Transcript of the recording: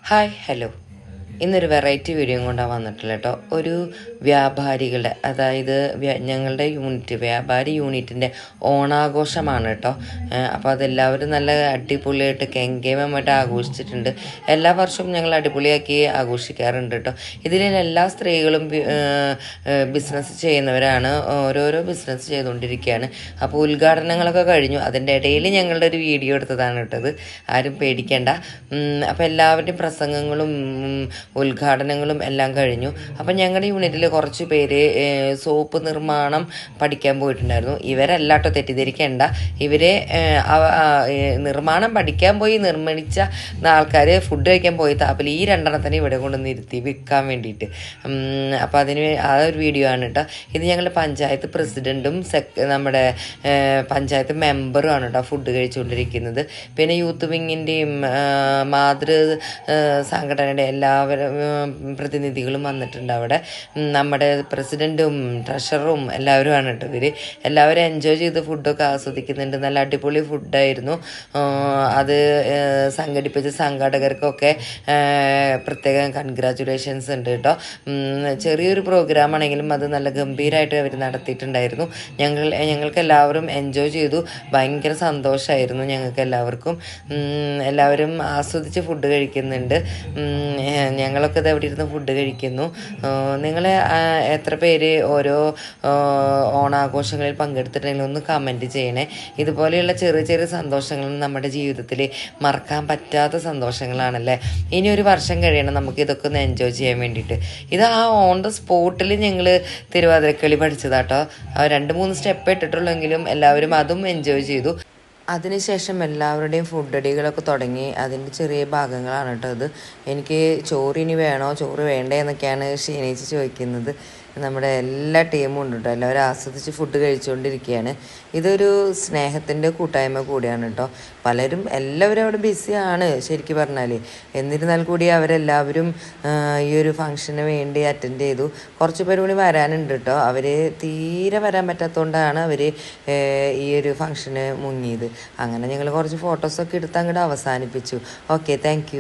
Hi hello ഇന്നൊരു variety video കൊണ്ടാണ് വന്നിട്ടുള്ളത് കേട്ടോ. ഒരു വ്യാപാരികളുടെ, അതായത് ഞങ്ങളുടെ വ്യാപാരി യൂണിറ്റിൻ്റെ ഓണാഘോഷമാണ് കേട്ടോ. അപ്പോൾ അതെല്ലാവരും നല്ല അടിപൊളിയായിട്ട് കെങ്കേമമായിട്ട് ആഘോഷിച്ചിട്ടുണ്ട്. എല്ലാ വർഷവും ഞങ്ങൾ അടിപൊളിയാക്കി ആഘോഷിക്കാറുണ്ട് കേട്ടോ. ഇതിൽ എല്ലാ സ്ത്രീകളും ബിസിനസ് ചെയ്യുന്നവരാണ്, ഓരോരോ ബിസിനസ് ചെയ്തുകൊണ്ടിരിക്കുകയാണ്. അപ്പോൾ ഉദ്ഘാടനങ്ങളൊക്കെ കഴിഞ്ഞു. അതിൻ്റെ ഇടയിൽ ഞങ്ങളുടെ ഒരു വീഡിയോ എടുത്തതാണ് കേട്ടത്, ആരും പേടിക്കേണ്ട. അപ്പോൾ എല്ലാവരുടെയും പ്രസംഗങ്ങളും ഉദ്ഘാടനങ്ങളും എല്ലാം കഴിഞ്ഞു. അപ്പം ഞങ്ങളുടെ യൂണിറ്റിൽ കുറച്ച് പേര് സോപ്പ് നിർമ്മാണം പഠിക്കാൻ പോയിട്ടുണ്ടായിരുന്നു. ഇവരല്ലാട്ടോ, തെറ്റിദ്ധരിക്കേണ്ട. ഇവരെ നിർമ്മാണം പഠിക്കാൻ പോയി നിർമ്മിച്ച ആൾക്കാർ ഫുഡ് കഴിക്കാൻ പോയി താപ്പിൽ ഈ രണ്ടെണ്ണത്തിനെ ഇവിടെ കൊണ്ടുവന്ന് ഇരുത്തി വിൽക്കാൻ വേണ്ടിയിട്ട്. അപ്പോൾ അതിന് ആ ഒരു വീഡിയോ ആണ് കേട്ടോ. ഇത് ഞങ്ങളുടെ പഞ്ചായത്ത് പ്രസിഡൻറ്റും നമ്മുടെ പഞ്ചായത്ത് മെമ്പറും ആണ് കേട്ടോ ഫുഡ് കഴിച്ചുകൊണ്ടിരിക്കുന്നത്. പിന്നെ യൂത്ത് വിങ്ങിൻ്റെയും മാതൃ സംഘടനയുടെ എല്ലാവരും പ്രതിനിധികളും വന്നിട്ടുണ്ട് അവിടെ. നമ്മുടെ പ്രസിഡൻറ്റും ട്രഷററും എല്ലാവരും ആണ് കേട്ടോ. ഇവർ എല്ലാവരും എൻജോയ് ചെയ്ത് ഫുഡൊക്കെ ആസ്വദിക്കുന്നുണ്ട്. നല്ല അടിപൊളി ഫുഡായിരുന്നു. അത് സംഘടിപ്പിച്ച സംഘാടകർക്കൊക്കെ പ്രത്യേകം കൺഗ്രാറ്റുലേഷൻസ് ഉണ്ട് കേട്ടോ. ചെറിയൊരു പ്രോഗ്രാം ആണെങ്കിലും അത് നല്ല ഗംഭീരമായിട്ട് അവർ നടത്തിയിട്ടുണ്ടായിരുന്നു. ഞങ്ങൾക്ക് എല്ലാവരും എൻജോയ് ചെയ്തു. ഭയങ്കര സന്തോഷമായിരുന്നു ഞങ്ങൾക്ക് എല്ലാവർക്കും. എല്ലാവരും ആസ്വദിച്ച് ഫുഡ് കഴിക്കുന്നുണ്ട്. ഞങ്ങളൊക്കെ ഇത് എവിടെ ഇരുന്ന് ഫുഡ് കഴിക്കുന്നു. നിങ്ങൾ എത്ര പേര് ഓരോ ഓണാഘോഷങ്ങളിൽ പങ്കെടുത്തിട്ടുണ്ടെങ്കിൽ ഒന്ന് കമൻറ്റ് ചെയ്യണേ. ഇതുപോലെയുള്ള ചെറിയ ചെറിയ സന്തോഷങ്ങൾ നമ്മുടെ ജീവിതത്തിൽ മറക്കാൻ പറ്റാത്ത സന്തോഷങ്ങളാണല്ലേ. ഇനി ഒരു വർഷം കഴിയണം നമുക്ക് ഇതൊക്കെ ഒന്ന് എൻജോയ് ചെയ്യാൻ വേണ്ടിയിട്ട്. ഇത് ആ ഓൺ ദ സ്പോട്ടിൽ ഞങ്ങൾ തിരുവാതിരക്കളി പഠിച്ചതാട്ടോ. 2-3 സ്റ്റെപ്പ് ഇട്ടിട്ടുള്ളെങ്കിലും എല്ലാവരും അതും എൻജോയ് ചെയ്തു. അതിനുശേഷം എല്ലാവരുടെയും ഫുഡ് അടികളൊക്കെ തുടങ്ങി. അതിൻ്റെ ചെറിയ ഭാഗങ്ങളാണ് കേട്ടോ ഇത്. എനിക്ക് ചോറ് ഇനി വേണോ, ചോറ് വേണ്ടേ എന്നൊക്കെയാണ് ഷീനേച്ചി ചോദിക്കുന്നത്. നമ്മുടെ എല്ലാ ടീമും ഉണ്ട് കേട്ടോ. എല്ലാവരും ആസ്വദിച്ച് ഫുഡ് കഴിച്ചുകൊണ്ടിരിക്കുകയാണ്. ഇതൊരു സ്നേഹത്തിൻ്റെ കൂട്ടായ്മ കൂടിയാണ് കേട്ടോ. എല്ലാവരും അവിടെ ബിസിയാണ് ശരിക്കും പറഞ്ഞാൽ. എന്നിരുന്നാൽ കൂടി അവരെല്ലാവരും ഈ ഒരു ഫംഗ്ഷന് വേണ്ടി അറ്റൻഡ് ചെയ്തു. കുറച്ച് പേര് കൂടി വരാനുണ്ട് കേട്ടോ. അവർ തീരെ വരാൻ പറ്റാത്തതുകൊണ്ടാണ് അവർ ഈ ഒരു ഫംഗ്ഷന് മുങ്ങിയത്. അങ്ങനെ ഞങ്ങൾ കുറച്ച് ഫോട്ടോസൊക്കെ എടുത്ത് അങ്ങോട്ട് അവസാനിപ്പിച്ചു. Okay, thank you.